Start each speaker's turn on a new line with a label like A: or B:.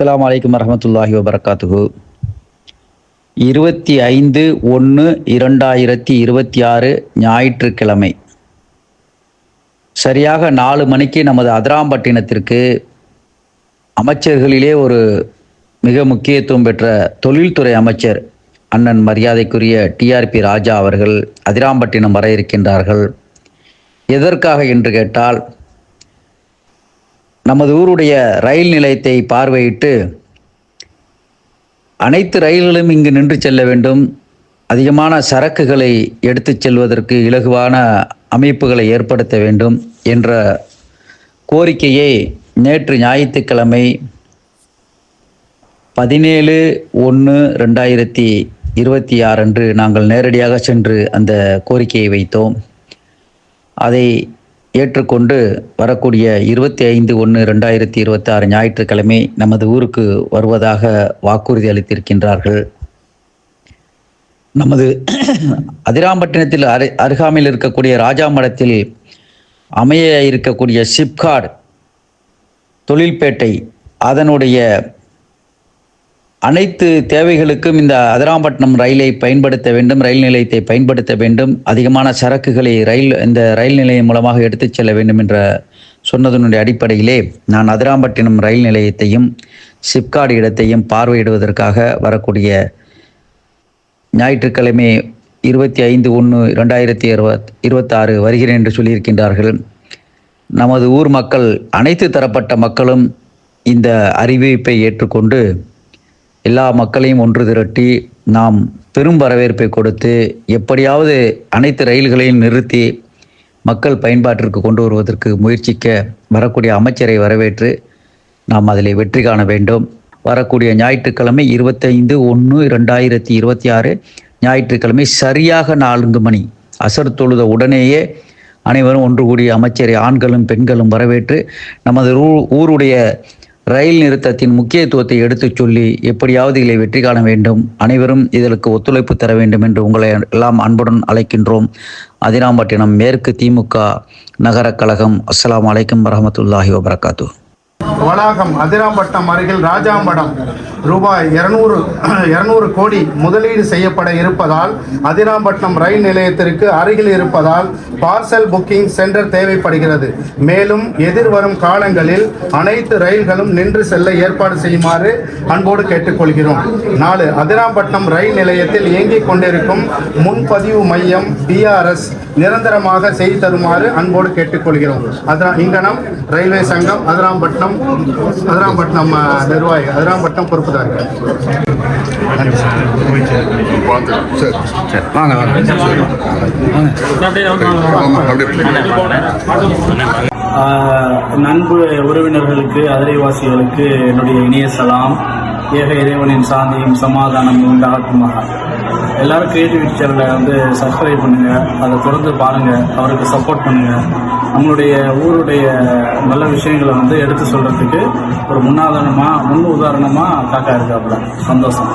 A: அஸ்ஸலாமு அலைக்கும் வரஹ்மத்துல்லாஹி வபரகாத்துஹு. 25/1/2026 ஞாயிற்றுக்கிழமை சரியாக 4 மணிக்கு நமது அதிராம்பட்டினத்திற்கு அமைச்சர்களிலே ஒரு மிக முக்கியத்துவம் பெற்ற தொழில்துறை அமைச்சர் அண்ணன் மரியாதைக்குரிய டிஆர்பி ராஜா அவர்கள் அதிராம்பட்டினம் வர இருக்கின்றார்கள். எதற்காக என்று கேட்டால், நமது ஊருடைய ரயில் நிலையத்தை பார்வையிட்டு அனைத்து ரயில்களும் இங்கு நின்று செல்ல வேண்டும், அதிகமான சரக்குகளை எடுத்துச் செல்வதற்கு இலகுவான அமைப்புகளை ஏற்படுத்த வேண்டும் என்ற கோரிக்கையை நேற்று ஞாயிற்றுக்கிழமை 17/1/2026 அன்று நாங்கள் நேரடியாக சென்று அந்த கோரிக்கையை வைத்தோம். அதை ஏற்றுக்கொண்டு வரக்கூடிய 25/1/2026 ஞாயிற்றுக்கிழமை நமது ஊருக்கு வருவதாக வாக்குறுதி அளித்திருக்கின்றார்கள். நமது அதிராம்பட்டினத்தில் அருகாமையில் இருக்கக்கூடிய ராஜாமடத்தில் அமைய இருக்கக்கூடிய சிப்காட் தொழில்பேட்டை அதனுடைய அனைத்து தேவைகளுக்கும் இந்த அதிராம்பட்டினம் ரயிலை பயன்படுத்த வேண்டும், ரயில் நிலையத்தை பயன்படுத்த வேண்டும், அதிகமான சரக்குகளை இந்த ரயில் நிலையம் மூலமாக எடுத்துச் செல்ல வேண்டும் என்ற சொன்னதனுடைய அடிப்படையிலே நான் அதிராம்பட்டினம் ரயில் நிலையத்தையும் சிப்காட் இடத்தையும் பார்வையிடுவதற்காக வரக்கூடிய ஞாயிற்றுக்கிழமை 25/1/2026 வருகிறேன் என்று சொல்லியிருக்கின்றார்கள். நமது ஊர் மக்கள், அனைத்து தரப்பட்ட மக்களும் இந்த அறிவிப்பை ஏற்றுக்கொண்டு எல்லா மக்களையும் ஒன்று திரட்டி நாம் பெரும் வரவேற்பை கொடுத்து எப்படியாவது அனைத்து ரயில்களையும் நிறுத்தி மக்கள் பயன்பாட்டிற்கு கொண்டு வருவதற்கு முயற்சிக்க வரக்கூடிய அமைச்சரை வரவேற்று நாம் அதில் வெற்றி காண வேண்டும். வரக்கூடிய ஞாயிற்றுக்கிழமை 25/1/2026 ஞாயிற்றுக்கிழமை சரியாக 4 மணி அசர் தொழுத உடனேயே அனைவரும் ஒன்று கூடிய அமைச்சரை ஆண்களும் பெண்களும் வரவேற்று நமது ஊருடைய ரயில் நிறுத்தத்தின் முக்கியத்துவத்தை எடுத்துச் சொல்லி எப்படியாவது இதை வெற்றி காண வேண்டும், அனைவரும் இதற்கு ஒத்துழைப்பு தர வேண்டும் என்று உங்களை எல்லாம் அன்புடன் அழைக்கின்றோம். அதிராம்பட்டினம் மேற்கு திமுக நகர கழகம். அஸ்ஸலாமு அலைக்கும் வரஹ்மத்துல்லாஹி வபரகாத்துஹு.
B: வளாகம் அதிராம்பட்டினம் அருகில் ராஜாம்படம் ரூபாய் 200 கோடி முதலீடு செய்யப்பட இருப்பதால் அதிராம்பட்டினம் ரயில் நிலையத்திற்கு அருகில் இருப்பதால் பார்சல் புக்கிங் சென்டர் தேவைப்படுகிறது. மேலும் எதிர்வரும் காலங்களில் அனைத்து ரயில்களும் நின்று செல்ல ஏற்பாடு செய்யுமாறு அன்போடு கேட்டுக்கொள்கிறோம். 4. அதிராம்பட்டினம் ரயில் நிலையத்தில் இயங்கிக் கொண்டிருக்கும் முன்பதிவு மையம் BRS நிரந்தரமாக செய்து தருமாறு அன்போடு கேட்டுக்கொள்கிறோம். இங்கனம் ரயில்வே சங்கம் அதிராம்பட்டினம் நிர்வாகி அதிராம்பட்டினம் பொறுப்புதார்கள்.
C: நண்பு உறவினர்களுக்கு, அதிரைவாசிகளுக்கு என்னுடைய இனிய சலாம். ஏக இறைவனின் சாந்தியும் சமாதானம் உண்டாகுமாக. எல்லாரும் கிரியேட்டிவிட்டி சேனலை சப்ஸ்கிரைப் பண்ணுங்கள், அதை தொடர்ந்து பாருங்கள், அவருக்கு சப்போர்ட் பண்ணுங்கள். நம்மளுடைய ஊருடைய நல்ல விஷயங்களை எடுத்து சொல்கிறதுக்கு ஒரு முன் உதாரணமாக காக்கா இருக்காப்புல. சந்தோஷம்.